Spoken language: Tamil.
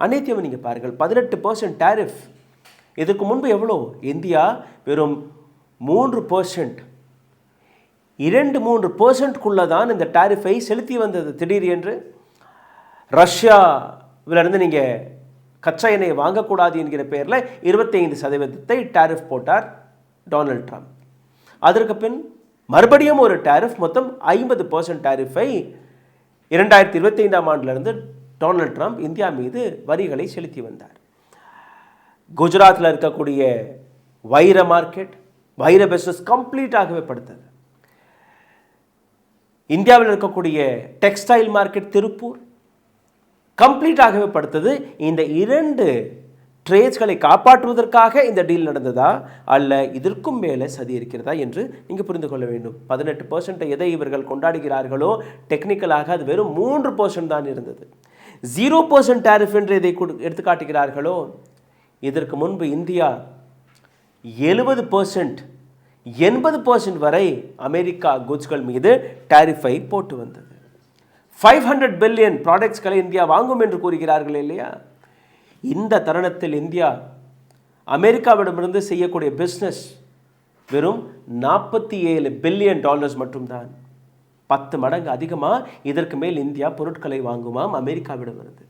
அனைத்தையும் நீங்கள் பாருங்கள். 18% டேரிஃப். இதுக்கு முன்பு எவ்வளோ? இந்தியா வெறும் 3%, 2-3% தான் இந்த டேரிஃபை செலுத்தி வந்தது. திடீர் என்று ரஷ்யாவிலிருந்து நீங்கள் கச்சா எண்ணெயை வாங்கக்கூடாது என்கிற பெயரில் 25% டேரிஃப் போட்டார் டொனால்ட் ட்ரம்ப். அதற்கு பின் மறுபடியும் ஒரு டேரிஃப், மொத்தம் 50% டேரிஃபை 2025ஆம் ஆண்டிலிருந்து டொனால்ட் ட்ரம்ப் இந்தியா மீது வரிகளை செலுத்தி வந்தார். குஜராத்தில் இருக்கக்கூடிய வைர மார்க்கெட், வைர பிஸ்னஸ் கம்ப்ளீட்டாகவே படுத்தது. இந்தியாவில் இருக்கக்கூடிய டெக்ஸ்டைல் மார்க்கெட் திருப்பூர் கம்ப்ளீட்டாகவே படுத்தது. இந்த 2 ட்ரேட்ஸ்களை காப்பாற்றுவதற்காக இந்த டீல் நடந்ததா அல்ல இதற்கும் மேலே சதி இருக்கிறதா என்று நீங்கள் புரிந்து கொள்ள வேண்டும். 18% எதை இவர்கள் கொண்டாடுகிறார்களோ டெக்னிக்கலாக அது வெறும் 3% தான் இருந்தது. 0% டேரிஃப் என்று இதை எடுத்து காட்டுகிறார்களோ, இதற்கு முன்பு இந்தியா 70%, 80% வரை அமெரிக்கா குட்ஸ்கள் மீது டேரிஃபை போட்டு வந்தது. 500 பில்லியன் ப்ராடக்ட்ஸ்களை இந்தியா வாங்கும் என்று கூறுகிறார்கள் இல்லையா? இந்த தருணத்தில் இந்தியா அமெரிக்காவிடமிருந்து செய்யக்கூடிய பிஸ்னஸ் வெறும் $47 பில்லியன் மட்டும்தான். 10 மடங்கு அதிகமாக இதற்கு மேல் இந்தியா பொருட்களை வாங்குமாம் அமெரிக்காவிடமிருந்து.